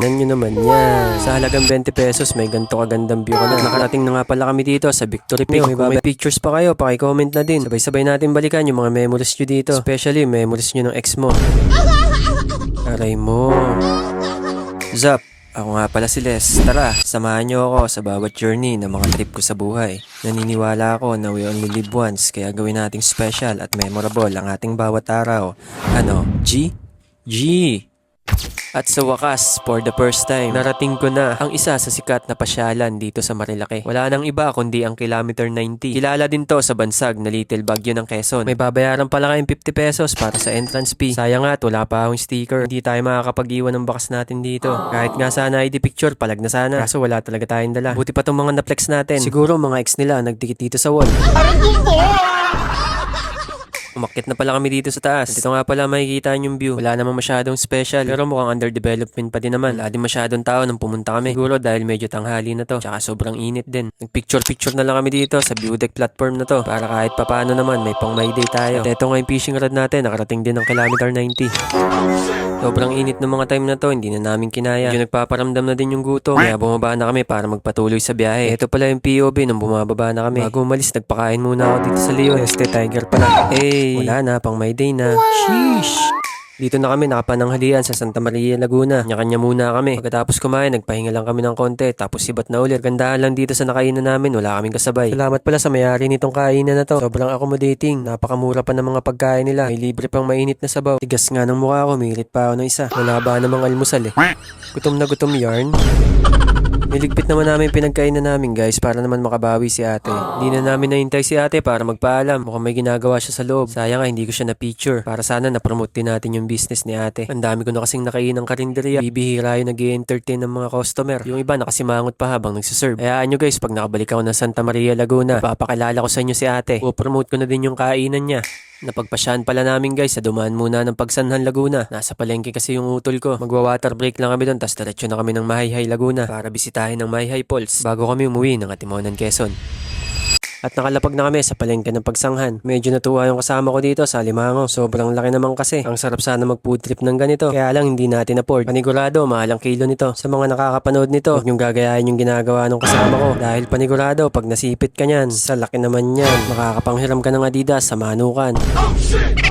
Nan nyo naman yan. Sa halagang 20 pesos, may ganito kagandang view ka na. Nakarating na nga pala kami dito sa Victory Peak. Kung may pictures pa kayo, paki-comment na din. Sabay-sabay natin balikan yung mga memories nyo dito. Especially memories nyo ng ex mo. Aray mo. Zap, ako nga pala si Les. Tara, samahan nyo ako sa bawat journey ng mga trip ko sa buhay. Naniniwala ako na we only live once, kaya gawin nating special at memorable ang ating bawat araw. Ano? G? G! At sa wakas, for the first time, narating ko na ang isa sa sikat na pasyalan dito sa Marilake. Wala nang iba kundi ang Kilometer 90. Kilala din to sa bansag na Little Baguio ng Quezon. May babayaran pala kayong 50 pesos para sa entrance fee. Sayang nga, wala pa akong sticker. Hindi tayo makakapag-iwan ng bakas natin dito. Kahit nga sana ID picture, palag na sana. Kaso wala talaga tayong dala. Buti pa tong mga na-flex natin. Siguro mga ex nila nagdikit dito sa wall. Umakyat na pala kami dito sa taas. Dito nga pala makikita yung view. Wala namang masyadong special. Pero mukhang under development pa din naman. Wala din masyadong tao nung pumunta kami. Siguro dahil medyo tanghali na to. Tsaka sobrang init din. Nagpicture-picture na lang kami dito sa view deck platform na to. Para kahit papaano naman may pang my day tayo. At eto nga yung fishing rod natin. Nakarating din ng Kilometer 90. Sobrang init ng mga time na to. Hindi na namin kinaya. Medyo nagpaparamdam na din yung gutom. Kaya bumaba na kami para magpatuloy sa biyahe. Ito pala yung POV nung bumababa na kami. Bago umalis, nagpakain muna ako dito sa Leon. Tiger pala. Wala na, pang my day na. Sheesh! Dito na kami nakapananghalian sa Santa Maria, Laguna. Kanya-kanya muna kami. Pagkatapos kumain, nagpahinga lang kami ng konti. Tapos sibat na ulit. Gandaan lang dito sa nakainan namin. Wala kaming kasabay. Salamat pala sa may-ari nitong kainan na to. Sobrang accommodating. Napakamura pa ng mga pagkain nila. May libre pang mainit na sabaw. Tigas nga ng mukha ko. Milit pa ako ng isa. Wala ba namang almusal eh. Gutom na gutom yarn. Niligpit naman namin pinagkainan namin guys para naman makabawi si ate. Hindi na namin nahintay si ate para magpaalam. Mukhang may ginagawa siya sa loob. Sayang nga hindi ko siya na-picture. Para sana na-promote din natin yung business ni ate. Ang dami ko na kasing nakainang karinderya. Bibihira yung nag-i-entertain ng mga customer. Yung iba nakasimangot pa habang nagsiserve. Hayaan nyo guys, pag nakabalik ako ng Santa Maria, Laguna, papakilala ko sa inyo si ate. O-promote ko na din yung kainan niya. Napagpasyahan pala namin guys sa dumaan muna ng Pagsanhan, Laguna. Nasa palengke kasi yung utol ko. Magwa-water break lang kami doon, tas diretso na kami ng Mahayhay, Laguna para bisitahin ng Mahayhay Falls bago kami umuwi ng Atimonan, Quezon. At nakalapag na kami sa palengke ng Pagsanghan. Medyo natuwa yung kasama ko dito sa Alimango. Sobrang laki naman kasi. Ang sarap sana mag-food trip ng ganito. Kaya lang hindi natin afford. Panigurado, mahal ang kilo nito. Sa mga nakakapanood nito, huwag niyong gagayahin yung ginagawa ng kasama ko. Dahil panigurado, pag nasipit ka niyan, sa laki naman yan, makakapanghiram ka ng Adidas sa manukan.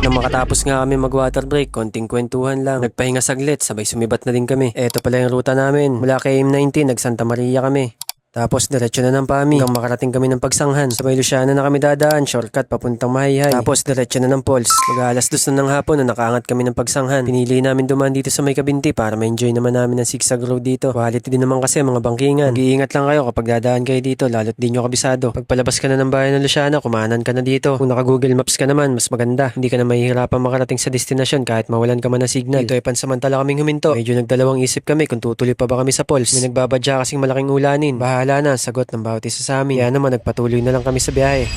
Nang makatapos nga kami mag-water break, konting kwentuhan lang. Nagpahinga saglit, sabay sumibat na din kami. Eto pala yung ruta namin. Mula kay M19, nag-Santa Maria kami. Tapos diretso na ng PAMI hanggang makarating kami ng Pagsanghan. Sa may Luciana na kami dadaan, shortcut papuntang Mahayhay. Tapos diretso na ng Falls. Mag-alas 2 na ng hapon na nakaangat kami ng Pagsanghan. Pinili namin dumaan dito sa may Kabinti para ma-enjoy naman namin ang zigzag road dito. Quality din naman kasi mga bangkingan. Mag-iingat lang kayo kapag dadaan kayo dito, lalo't di nyo kabisado. Pagpalabas ka na ng bayan ng Luciana, kumanan ka na dito. Kung naka-Google Maps ka naman, mas maganda. Hindi ka na mahihirapan makarating sa destinasyon kahit mawalan ka man ng signal. Dito ay pansamantala kaming huminto. Medyo nagdalawang isip kami kung tutuloy pa ba kami sa Falls. May nagbabadya kasing malaking ulanin. Bahala na, sagot ng bawat isa sa amin. Kaya naman nagpatuloy na lang kami sa biyahe.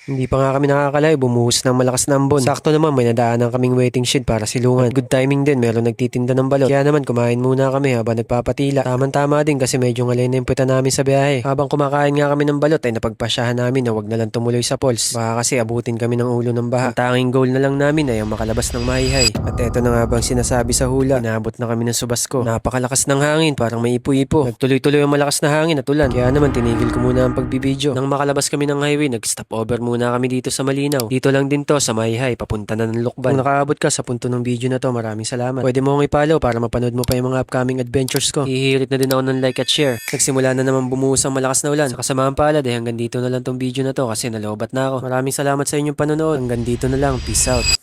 Hindi pa nga kami nakakalay, bumuhos ng malakas na ambon. Sakto naman may nadaanan kaming waiting shed para silungan. Good timing din, meron nagtitinda ng balot. Kaya naman kumain muna kami habang nagpapatila. Tama-tama din kasi medyo ngalay na yung puta namin sa biyahe. Habang kumakain nga kami ng balot ay napagpasyahan namin na wag na lang tumuloy sa Falls. Baka kasi abutin kami ng ulo ng baha. Ang tanging goal na lang namin ay ang makalabas ng Mahayhay. At eto na nga bang sinasabi sa hula. Inaabot na kami ng Subasco. Napakalakas ng hangin, parang may ipo-ipo. Nagtuloy-tuloy ang malakas na hangin at ulan. Kaya naman tinigil ko muna ang pagbibideo. Nang makalabas kami ng highway, nag-stop over muna kami dito sa Malinaw. Dito lang din to sa Mahayhay, papunta na ng Lukban. Kung nakaabot ka sa punto ng video na to, maraming salamat. Pwede mo akong i-follow para mapanood mo pa yung mga upcoming adventures ko. Hihirit na din ako ng like at share. Nagsimula na naman bumuhos ang malakas na ulan. Sa kasamaang palad hanggang dito na lang tong video na to kasi nalobat na ako. Maraming salamat sa inyong panonood. Hanggang dito na lang. Peace out.